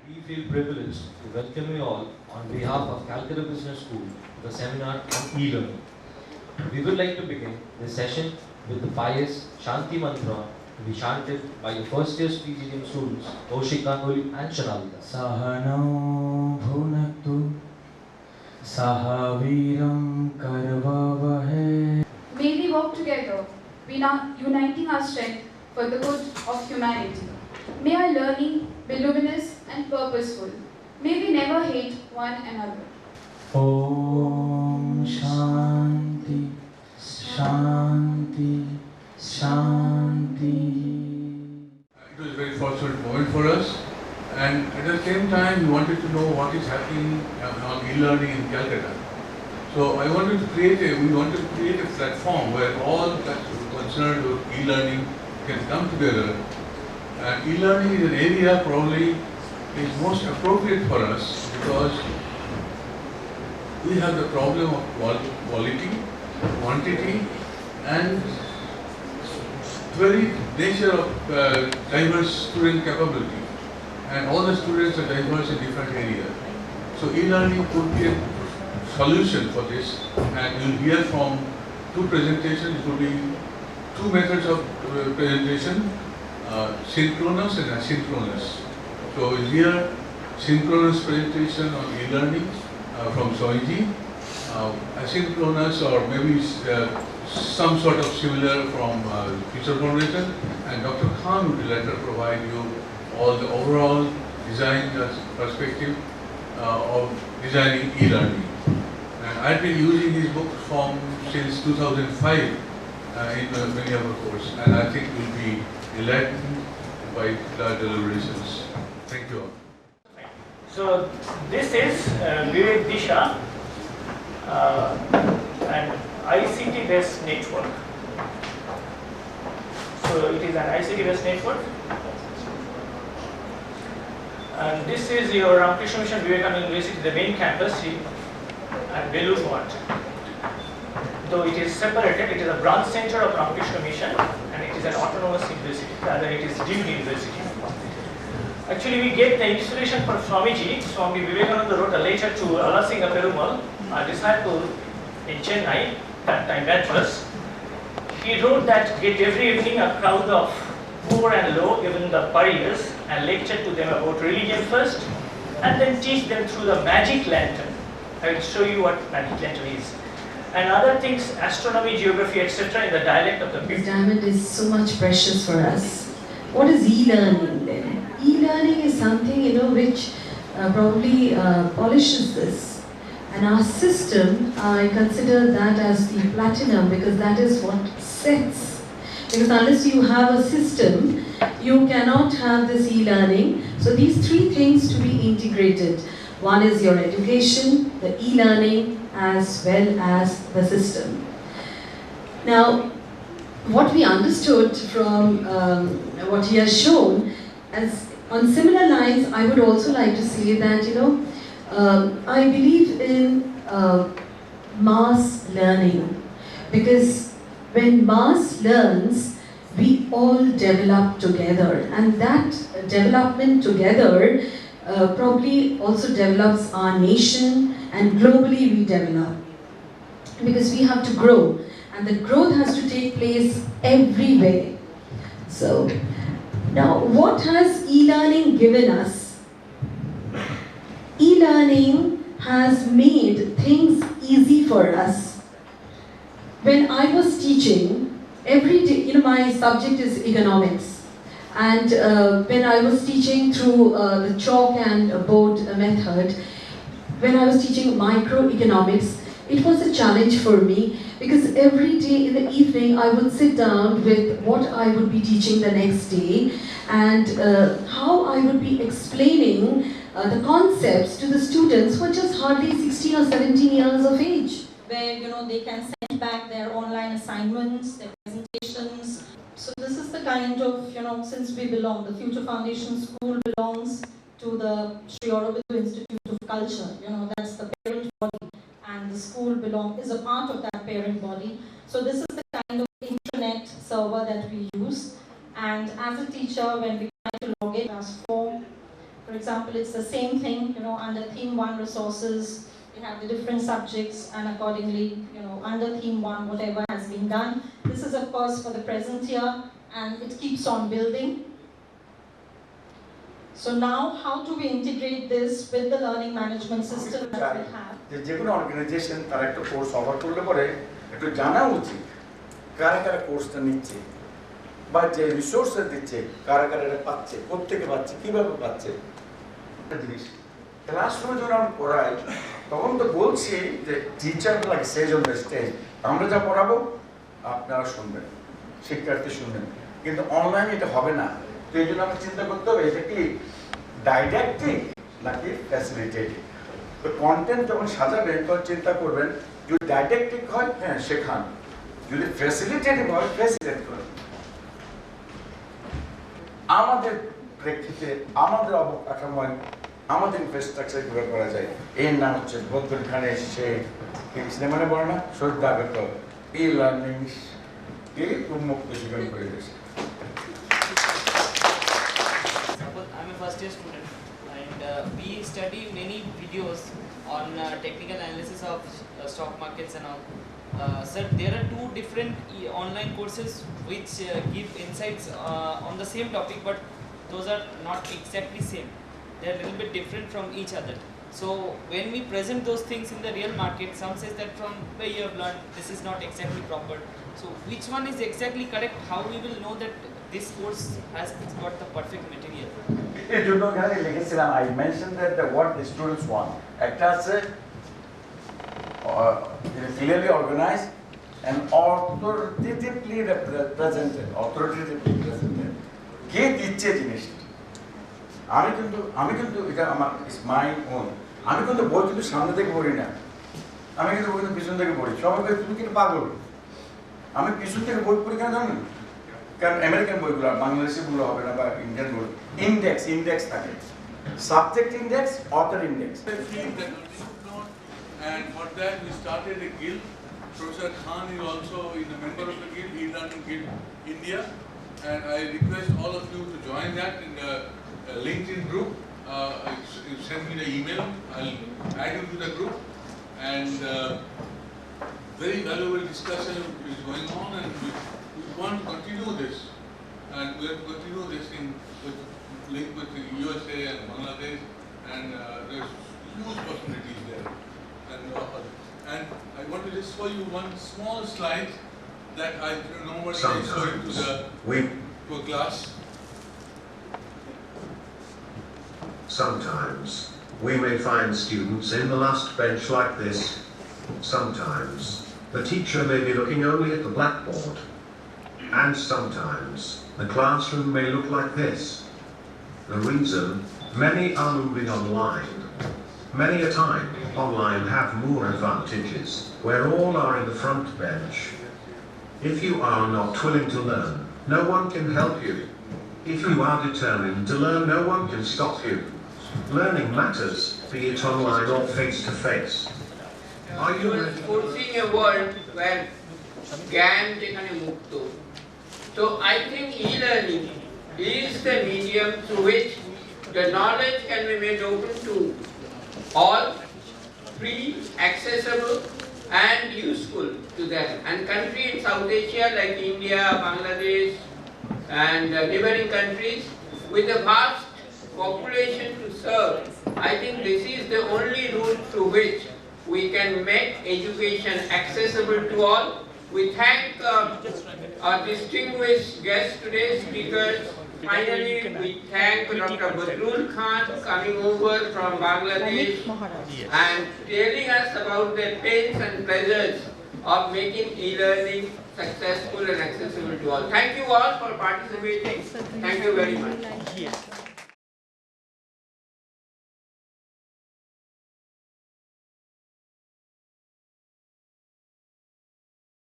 We feel privileged to welcome you all on behalf of Calcutta Business School to the seminar on e-learning. We would like to begin this session with the pious Shanti Mantra to be chanted by the first year PGDM students Kaushik Ganguly and Shanalita. Sahano bhunaktu sahaviram karvavahe. May we work together, uniting our strength for the good of humanity. May our learning be luminous and purposeful. May we never hate one another. Om Shanti, Shanti, Shanti. It was a very fortunate moment for us, and at the same time we wanted to know what is happening on e-learning in Calcutta. So we wanted to create a platform where all that concerned with e-learning can come together. And e-learning is an area probably is most appropriate for us because we have the problem of quality, quantity, and very nature of diverse student capability. And all the students are diverse in different areas. So e-learning could be a solution for this, and you'll hear from two presentations. It will be two methods of presentation, synchronous and asynchronous. So we'll hear synchronous presentation on e-learning from Soiji, asynchronous or maybe some sort of similar from Future Foundation, and Dr. Khan will later provide you all the overall design perspective of designing e-learning. And I've been using his book since 2005 in many of our courses, and I think we'll be enlightened by the deliberations. Thank you all. So this is Vivek Disha, an ICT-based network. So it is an ICT-based network. And this is your Ramakrishna Mission Vivekananda University, the main campus at Belur Fort. Though it is separated, it is a branch center of Ramakrishna Mission, and it is an autonomous university, rather it is deemed university. Actually, we get the inspiration from Swamiji. Swami Vivekananda wrote a letter to Alasinga Perumal, a disciple in Chennai, that time Madras. He wrote that get every evening a crowd of poor and low, even the pariahs, and lecture to them about religion first, and then teach them through the magic lantern. I will show you what magic lantern is. And other things, astronomy, geography, etc. in the dialect of the people. This diamond is so much precious for us. What is e-learning then? E-learning is something, which probably polishes this. And our system, I consider that as the platinum because that is what sets. Because unless you have a system, you cannot have this e-learning. So these three things to be integrated. One is your education, the e-learning, as well as the system. Now, what we understood from what he has shown, as on similar lines, I would also like to say that, I believe in mass learning, because when mass learns, we all develop together, and that development together probably also develops our nation, and globally we develop, because we have to grow, and the growth has to take place everywhere. So now, what has e-learning given us? E-learning has made things easy for us. When I was teaching, every day, my subject is economics. And when I was teaching through the chalk and board method, when I was teaching microeconomics, it was a challenge for me because every day in the evening I would sit down with what I would be teaching the next day and how I would be explaining the concepts to the students who are just hardly 16 or 17 years of age. Where they can send back their online assignments, their presentations. So this is the kind of, since we belong, the Future Foundation School belongs to the Sri Aurobindo Institute of Culture. That's the parent body, and the school is a part of that parent body. So this is the kind of intranet server that we use. And as a teacher, when we try to log in as form, For example, it's the same thing, under theme 1 resources, we have the different subjects, and accordingly, under theme 1, whatever has been done. This is of course for the present year, and it keeps on building. So now, how do we integrate this with the learning management system that we have? যে কোনো organisation তার একটা course offer করলে পরে একটু জানা উচিত কারা কারা কোর্সটা নিচ্ছে বা যে রিসোর্সেস দিচ্ছে কারা কারা এটা পাচ্ছে, কোত্থেকে পাচ্ছে, কিভাবে পাচ্ছে। একটা জিনিস ক্লাসরুমে যখন আমরা পড়াই তখন তো বলছি যে teacher like Sage on the stage, আমরা যা পড়াবো আপনারা শুনবেন, শিক্ষার্থী শুনবেন, কিন্তু অনলাইনে এটা হবে না। তো এই জন্য আমরা চিন্তা করতে হবে এটা কি ডাইডাক্টিক নাকি ফ্যাসিলিটেটিভ। তো কন্টেন্ট যখন সাজাবেন তখন চিন্তা করবেন যদি ডাইডাক্টিক হয় হ্যাঁ শেখান, যদি ফ্যাসিলিটেটিভ হয় ফ্যাসিলিটেট করেন। আমাদের প্রেক্ষিতে আমাদের অবকাঠামোয় আমাদের ইনফ্রাস্ট্রাকচার কিভাবে করা যায়, এর নাম হচ্ছে বদরুল খানের সেই সিনেমানে বলে না শ্রদ্ধাগত ই-লার্নিং কে উন্মুক্ত জীবন করে দিয়েছে। I'm a first year student and we study many videos on technical analysis of stock markets and all. Sir, there are two different online courses which give insights on the same topic, but those are not exactly same. They are a little bit different from each other. So when we present those things in the real market, some says that from where you have learned this is not exactly proper. So which one is exactly correct? How we will know that this course has got the perfect material? এই জন্য এখানে লিখেছিলাম I mentioned that what the students want. একটা আছে clearly organized and authoritatively represented. কে দিচ্ছে জিনিসটা? আমি কিন্তু এটা আমার ইস মাই ওন। আমি কিন্তু বই কিন্তু সামনে থেকে পড়ি না, আমি কিন্তু বই কিন্তু পিছন থেকে পড়ি। সবাই বলে তুমি কিন্তু পাগল। আমি পিছন থেকে বই পড়ি কেন জানেন? কারণ আমেরিকান বইগুলো বাংলাদেশি বইগুলো হবে না বা ইন্ডিয়ান বই ইন্ডেক্স থাকে, subject index, author index. And for that we started a guild. Professor Khan is also a member of the guild, E-Learning Guild India, and I request all of you to join that in the LinkedIn group. You send me the email, I'll add you to the group, and very valuable discussion is going on, and we want to continue this, and we have to continue this link with the USA and Bangladesh, and there's huge possibilities there. And I want to just show you one small slide that I normally show you to a class. Sometimes we may find students in the last bench like this. Sometimes the teacher may be looking only at the blackboard. And sometimes the classroom may look like this. The reason many are moving online. Many a time, online have more advantages, where all are in the front bench. If you are not willing to learn, no one can help you. If you are determined to learn, no one can stop you. Learning matters, be it online or face-to-face. Are you ready? Forcing a world where জ্ঞান যেখানে মুক্ত. So I think e-learning is the medium through which the knowledge can be made open to all, free, accessible and useful to them. And countries in South Asia like India, Bangladesh and neighboring countries with a vast population to serve, I think this is the only route through which we can make education accessible to all. We thank our distinguished guests today, speakers. Finally, we thank Dr. Badrul Khan coming over from Bangladesh and telling us about the pains and pleasures of making e-learning successful and accessible to all. Thank you all for participating. Thank you very much.